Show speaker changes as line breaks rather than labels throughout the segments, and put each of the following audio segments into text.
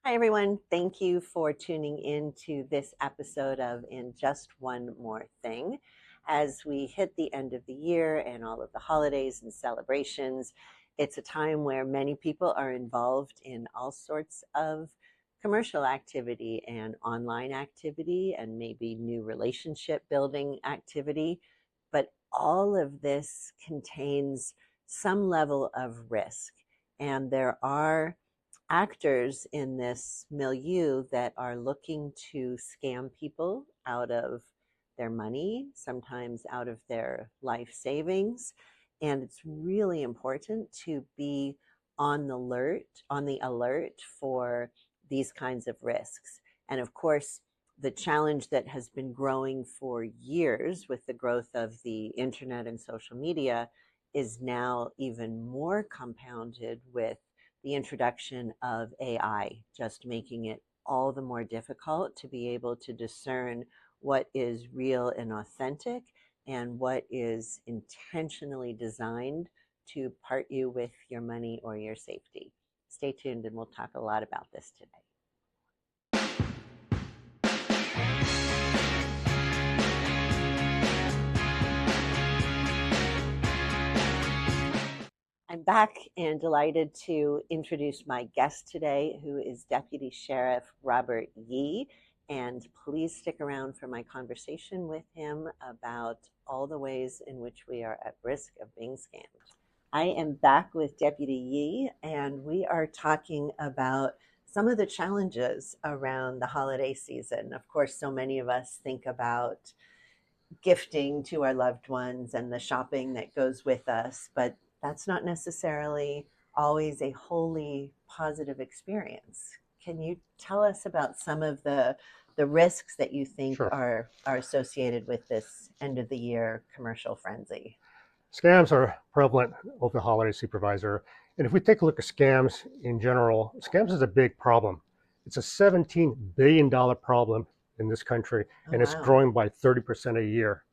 Hi, everyone. Thank you for tuning in to this episode of In Just One More Thing. As we hit the end of the year and all of the holidays and celebrations, it's a time where many people are involved in all sorts of commercial activity and online activity and maybe new relationship building activity. But all of this contains some level of risk. And there are actors in this milieu that are looking to scam people out of their money, sometimes out of their life savings. And it's really important to be on the alert for these kinds of risks. And of course, the challenge that has been growing for years with the growth of the internet and social media is now even more compounded with the introduction of AI, just making it all the more difficult to be able to discern what is real and authentic and what is intentionally designed to part you with your money or your safety. Stay tuned and we'll talk a lot about this today. I'm back and delighted to introduce my guest today, who is Deputy Sheriff Robert Yee. And please stick around for my conversation with him about all the ways in which we are at risk of being scammed. I am back with Deputy Yee, and we are talking about some of the challenges around the holiday season. Of course, so many of us think about gifting to our loved ones and the shopping that goes with us, but that's not necessarily always a wholly positive experience. Can you tell us about some of the risks that you think
Sure.
are associated with this end of the year commercial frenzy?
Scams are prevalent over the holiday, Supervisor. And if we take a look at scams in general, scams is a big problem. It's a $17 billion problem in this country,
Oh,
and it's
wow.
growing by 30% a year.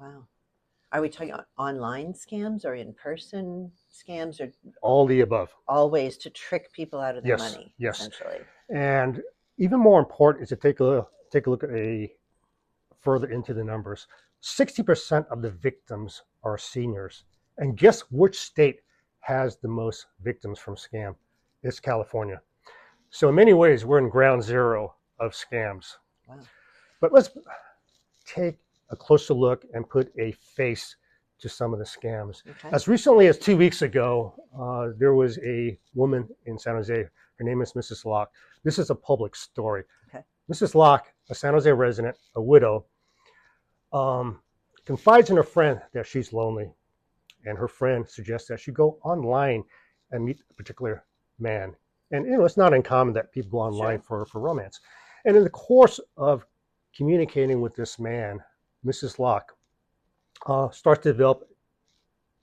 Wow. Are we talking online scams or in person scams or
All the above.
all ways to trick people out of their
Yes,
money,
yes.
essentially?
And even more important is to take a look at further into the numbers. 60% of the victims are seniors. And guess which state has the most victims from scam? It's California. So in many ways, we're in ground zero of scams.
Wow.
But let's take a closer look and put a face to some of the scams.
Okay.
As recently as 2 weeks ago, there was a woman in San Jose. Her name is Mrs. Locke. This is a public story.
Okay.
Mrs. Locke, a San Jose resident, a widow, confides in her friend that she's lonely. And her friend suggests that she go online and meet a particular man. And it's not uncommon that people go online for romance. And in the course of communicating with this man, Mrs. Locke starts to develop,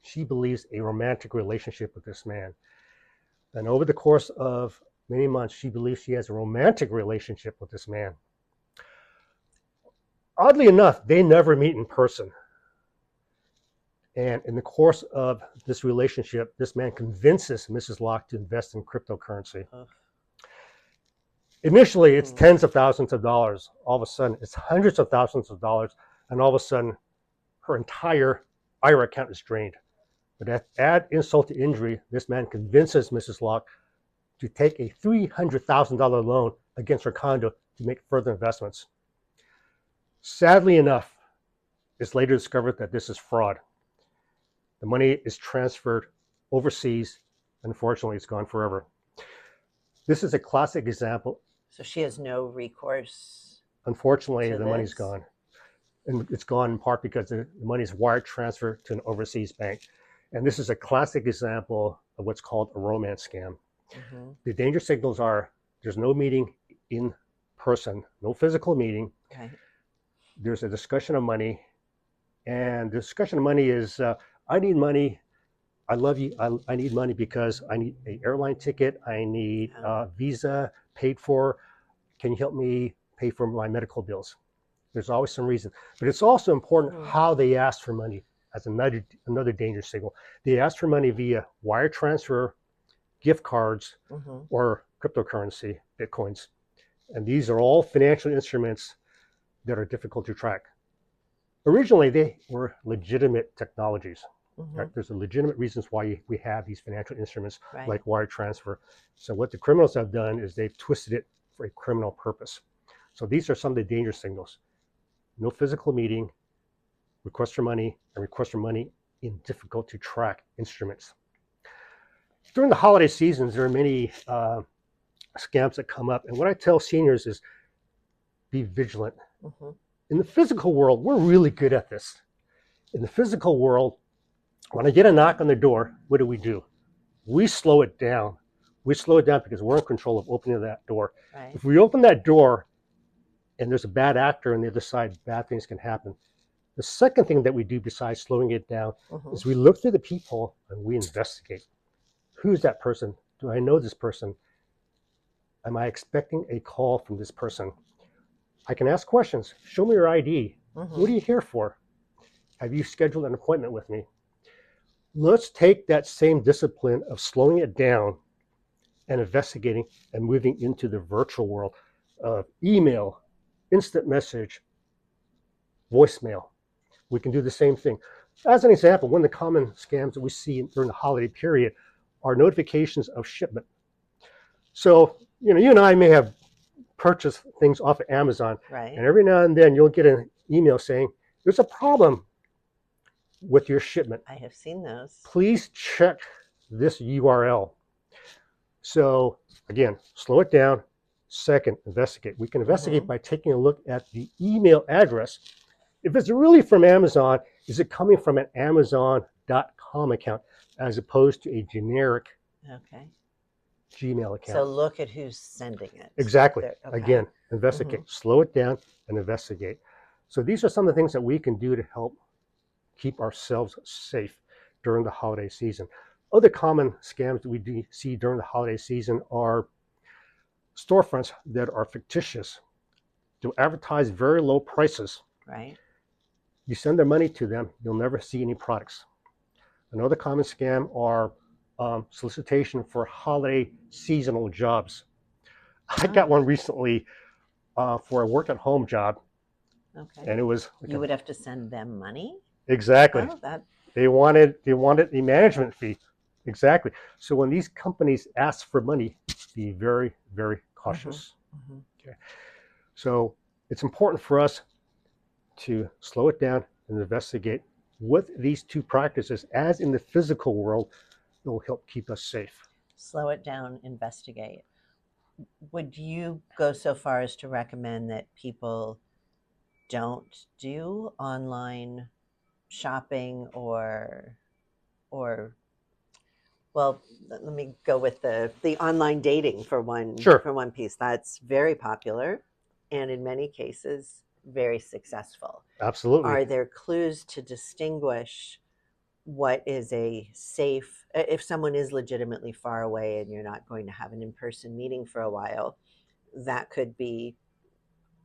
she believes, a romantic relationship with this man. And over the course of many months, she believes she has a romantic relationship with this man. Oddly enough, they never meet in person. And in the course of this relationship, this man convinces Mrs. Locke to invest in cryptocurrency. Initially, it's tens of thousands of dollars. All of a sudden, it's hundreds of thousands of dollars. And all of a sudden, her entire IRA account is drained. But add insult to injury, this man convinces Mrs. Locke to take a $300,000 loan against her condo to make further investments. Sadly enough, it's later discovered that this is fraud. The money is transferred overseas. Unfortunately, it's gone forever. This is a classic example.
So she has no recourse.
Unfortunately, the money's gone. And it's gone in part because the money is wire transferred to an overseas bank. And this is a classic example of what's called a romance scam. Mm-hmm. The danger signals are there's no meeting in person, no physical meeting. Okay. There's a discussion of money. And the discussion of money is, I need money. I love you. I need money because I need an airline ticket. I need a visa paid for. Can you help me pay for my medical bills? There's always some reason. But it's also important how they ask for money as another danger signal. They ask for money via wire transfer gift cards,
Mm-hmm.
or cryptocurrency, bitcoins. And these are all financial instruments that are difficult to track. Originally, they were legitimate technologies.
Mm-hmm.
Right? There's legitimate reasons why we have these financial instruments
Right.
like wire transfer. So what the criminals have done is they've twisted it for a criminal purpose. So these are some of the danger signals. No physical meeting, request for money, and request for money in difficult to track instruments. During the holiday seasons, there are many scams that come up. And what I tell seniors is be vigilant.
Mm-hmm.
In the physical world, we're really good at this. In the physical world, when I get a knock on the door, what do? We slow it down. We slow it down because we're in control of opening that door.
Right.
If we open that door and there's a bad actor on the other side, bad things can happen. The second thing that we do besides slowing it down
Mm-hmm.
is we look through the people and we investigate. Who's that person? Do I know this person? Am I expecting a call from this person? I can ask questions. Show me your ID.
Mm-hmm.
What are you here for? Have you scheduled an appointment with me? Let's take that same discipline of slowing it down and investigating and moving into the virtual world of email, instant message, voicemail. We can do the same thing. As an example, one of the common scams that we see during the holiday period are notifications of shipment. So, you and I may have purchased things off of Amazon,
Right.
and every now and then you'll get an email saying, there's a problem with your shipment.
I have seen those.
Please check this URL. So again, slow it down. Second, investigate. We can investigate by taking a look at the email address. If it's really from Amazon, is it coming from an Amazon.com account as opposed to a generic Gmail account?
So look at who's sending it.
Exactly.
Okay.
Again, investigate. Slow it down and investigate. So these are some of the things that we can do to help keep ourselves safe during the holiday season. Other common scams that we do see during the holiday season are storefronts that are fictitious. They'll advertise very low prices.
Right.
You send their money to them, you'll never see any products. Another common scam are solicitation for holiday seasonal jobs. I got one recently for a work-at-home job.
Okay.
And it was
you would have to send them money?
Exactly.
Oh,
They wanted the management fee. Exactly. So when these companies ask for money, be very, very cautious. Okay. So it's important for us to slow it down and investigate with these two practices, as in the physical world, it will help keep us safe.
Slow it down, investigate. Would you go so far as to recommend that people don't do online shopping or well, let me go with the online dating for one piece. That's very popular and in many cases very successful.
Absolutely.
Are there clues to distinguish what is a safe, if someone is legitimately far away and you're not going to have an in-person meeting for a while, that could be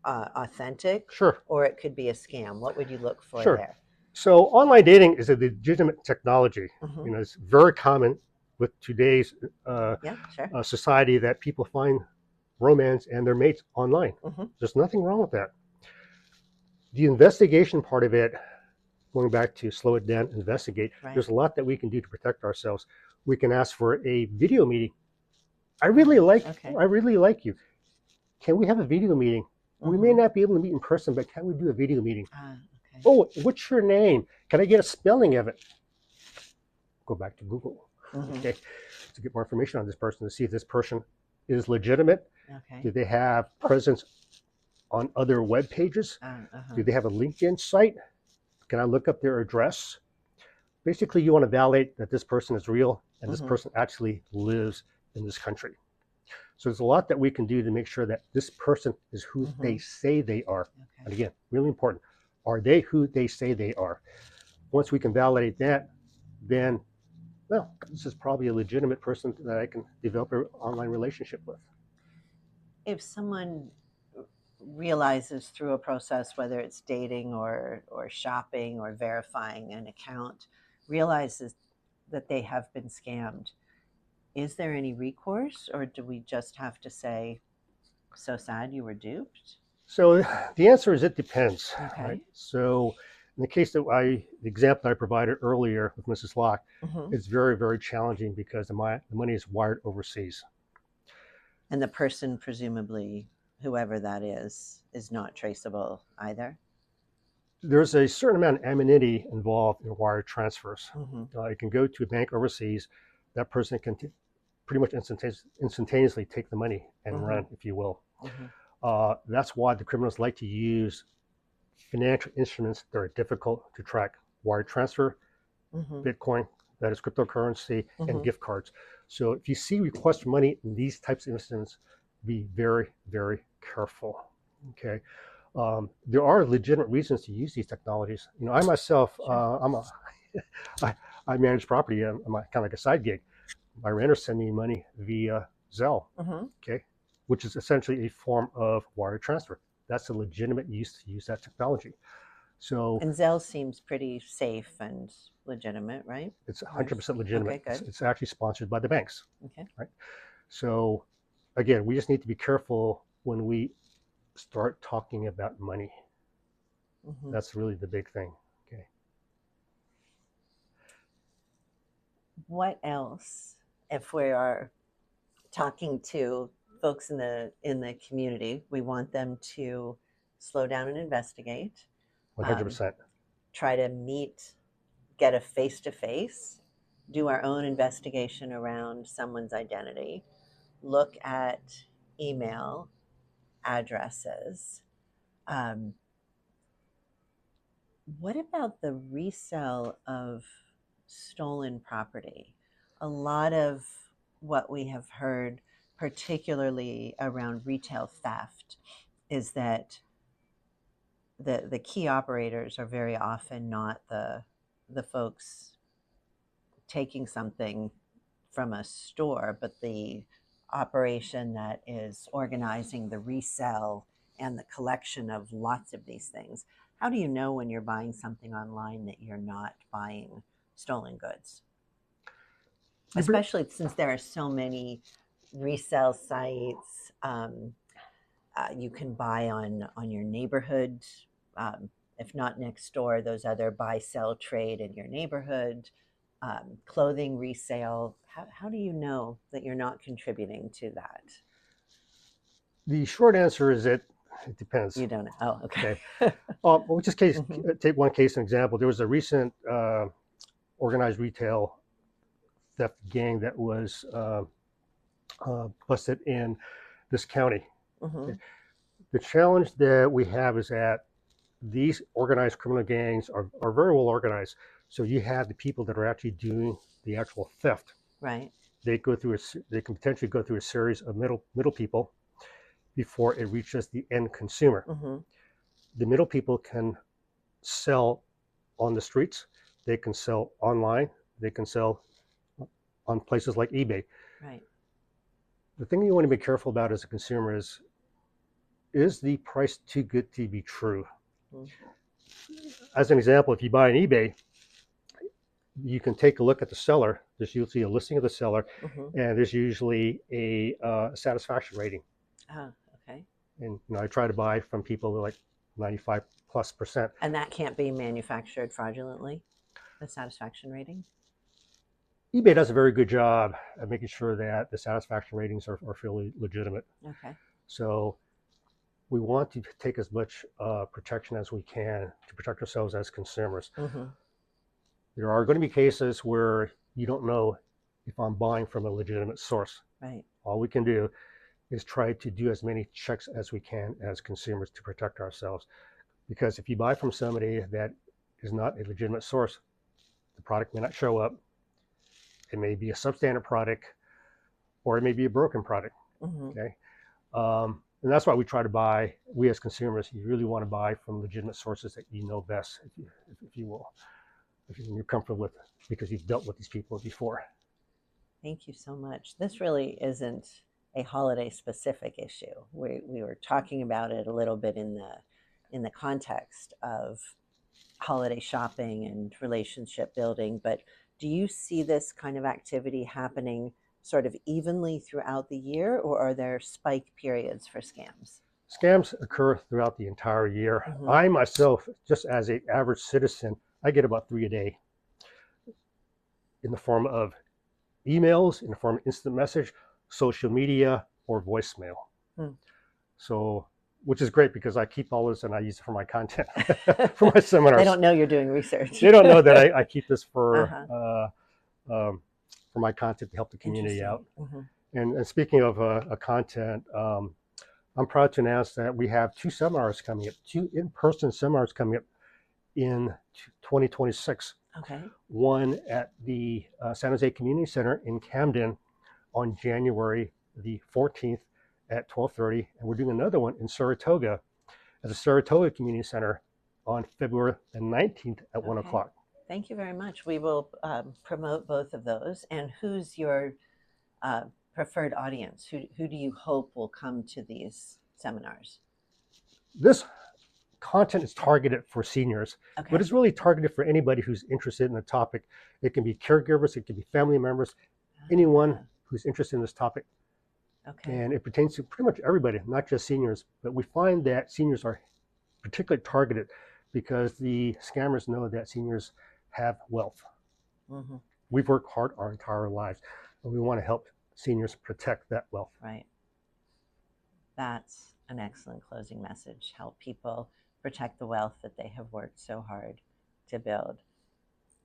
authentic, or it could be a scam? What would you look for there?
So online dating is a legitimate technology. It's very common with today's society that people find romance and their mates online. There's nothing wrong with that. The investigation part of it, going back to slow it down, investigate, there's a lot that we can do to protect ourselves. We can ask for a video meeting. I really like you. Can we have a video meeting? We may not be able to meet in person, but can we do a video meeting? Oh, what's your name? Can I get a spelling of it? Go back to Google, to get more information on this person, to see if this person is legitimate. Do they have presence on other web pages? Do they have a LinkedIn site? Can I look up their address? Basically, you want to validate that this person is real and this person actually lives in this country. So there's a lot that we can do to make sure that this person is who they say they are. And again, really important. Are they who they say they are? Once we can validate that, then, well, this is probably a legitimate person that I can develop an online relationship with.
If someone realizes through a process, whether it's dating or shopping or verifying an account, realizes that they have been scammed, is there any recourse, or do we just have to say, so sad you were duped?
So the answer is it depends.
Okay.
Right? So in the case that the example that I provided earlier with Mrs. Locke, it's very, very challenging because the money is wired overseas.
And the person, presumably, whoever that is not traceable either?
There's a certain amount of anonymity involved in wire transfers. You can go to a bank overseas. That person can pretty much instantaneously take the money and run, if you will. That's why the criminals like to use financial instruments that are difficult to track. Wire transfer, Bitcoin, that is cryptocurrency, and gift cards. So if you see requests for money in these types of instances, be very, very careful. Okay. There are legitimate reasons to use these technologies. You know, I myself, I manage property. I'm kind of like a side gig. My renters send me money via Zelle, okay, which is essentially a form of wire transfer. That's a legitimate use to use that technology. So,
and Zelle seems pretty safe and legitimate, right?
It's 100% legitimate.
Okay, good.
It's actually sponsored by the banks.
Okay.
Right. So, again, we just need to be careful when we start talking about money. That's really the big thing. Okay.
What else, if we are talking to folks in the community, we want them to slow down and investigate.
100%.
Try to get a face-to-face, do our own investigation around someone's identity, look at email addresses. What about the resale of stolen property? A lot of what we have heard, particularly around retail theft, is that the key operators are very often not the folks taking something from a store, but the operation that is organizing the resale and the collection of lots of these things. How do you know when you're buying something online that you're not buying stolen goods? Especially since there are so many resale sites. You can buy on your neighborhood, if not next door, those other buy, sell, trade in your neighborhood, clothing resale. How do you know that you're not contributing to that?
The short answer is it depends.
You don't know. Oh, okay.
Well, just take one case an example. There was a recent organized retail theft gang that was busted in this county. Okay. The challenge that we have is that these organized criminal gangs are very well organized. So you have the people that are actually doing the actual theft.
Right.
They can potentially go through a series of middle people before it reaches the end consumer. The middle people can sell on the streets. They can sell online. They can sell on places like eBay.
Right.
The thing you want to be careful about as a consumer is the price too good to be true? As an example, if you buy on eBay, you can take a look at the seller. There's usually a listing of the seller, and there's usually a satisfaction rating.
Oh, okay.
And I try to buy from people who are like 95+%.
And that can't be manufactured fraudulently, the satisfaction rating?
eBay does a very good job of making sure that the satisfaction ratings are fairly legitimate.
Okay.
So we want to take as much protection as we can to protect ourselves as consumers. There are going to be cases where you don't know if I'm buying from a legitimate source.
Right.
All we can do is try to do as many checks as we can as consumers to protect ourselves. Because if you buy from somebody that is not a legitimate source, the product may not show up. It may be a substandard product, or it may be a broken product. Okay. And that's why we try to buy, we as consumers, you really want to buy from legitimate sources that you know best, if you will, if you're comfortable with, because you've dealt with these people before.
Thank you so much. This really isn't a holiday specific issue. We were talking about it a little bit in the context of holiday shopping and relationship building, but do you see this kind of activity happening sort of evenly throughout the year, or are there spike periods for scams?
Scams occur throughout the entire year.
Mm-hmm.
I myself, just as an average citizen, I get about 3 a day in the form of emails, in the form of instant message, social media, or voicemail. So, which is great because I keep all this and I use it for my content, for my seminars.
They don't know you're doing research.
They don't know that I keep this for my content to help the community out. And speaking of content, I'm proud to announce that we have 2 seminars coming up, 2 in-person seminars coming up in 2026.
Okay.
One at the San Jose Community Center in Camden on January the 14th at 12:30, and we're doing another one in Saratoga at the Saratoga Community Center on February the 19th at 1 o'clock.
Thank you very much. We will promote both of those. And who's your preferred audience? Who do you hope will come to these seminars?
This content is targeted for seniors, but it's really targeted for anybody who's interested in the topic. It can be caregivers, it can be family members, anyone who's interested in this topic. And it pertains to pretty much everybody, not just seniors. But we find that seniors are particularly targeted because the scammers know that seniors have wealth. We've worked hard our entire lives, and we want to help seniors protect that wealth.
Right. That's an excellent closing message. Help people protect the wealth that they have worked so hard to build.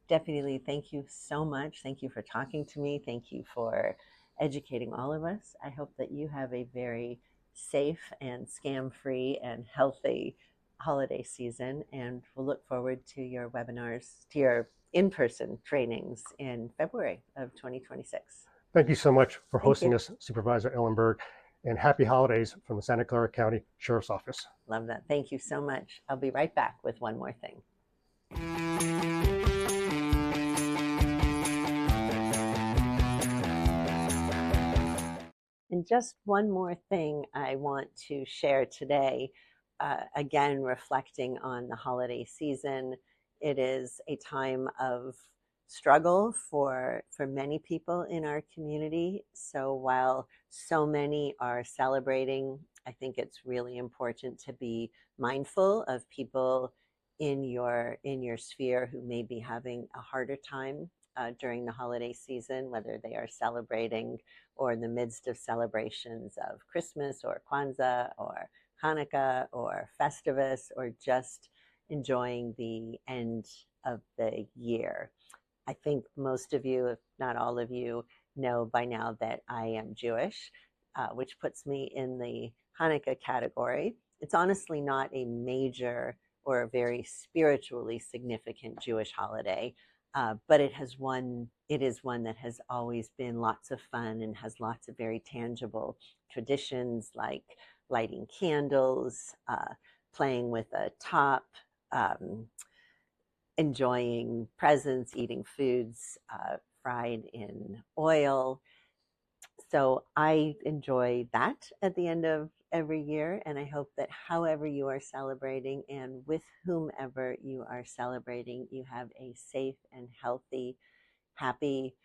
Deputy Lee, thank you so much. Thank you for talking to me. Thank you for educating all of us. I hope that you have a very safe and scam-free and healthy holiday season, and we'll look forward to your webinars, to your in-person trainings in February of 2026.
Thank you so much for hosting us, Supervisor Ellenberg, and happy holidays from the Santa Clara County Sheriff's Office.
Love that. Thank you so much. I'll be right back with one more thing. And just one more thing I want to share today, again, reflecting on the holiday season. It is a time of struggle for many people in our community. So while so many are celebrating, I think it's really important to be mindful of people in your sphere who may be having a harder time during the holiday season, whether they are celebrating or in the midst of celebrations of Christmas or Kwanzaa or Hanukkah or Festivus, or just enjoying the end of the year. I think most of you, if not all of you, know by now that I am Jewish, which puts me in the Hanukkah category. It's honestly not a major or a very spiritually significant Jewish holiday, but it is one that has always been lots of fun and has lots of very tangible traditions, like lighting candles, playing with a top, enjoying presents, eating foods fried in oil. So I enjoy that at the end of every year, and I hope that however you are celebrating and with whomever you are celebrating, you have a safe and healthy, happy,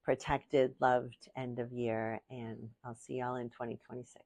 protected, loved end of year, and I'll see y'all in 2026.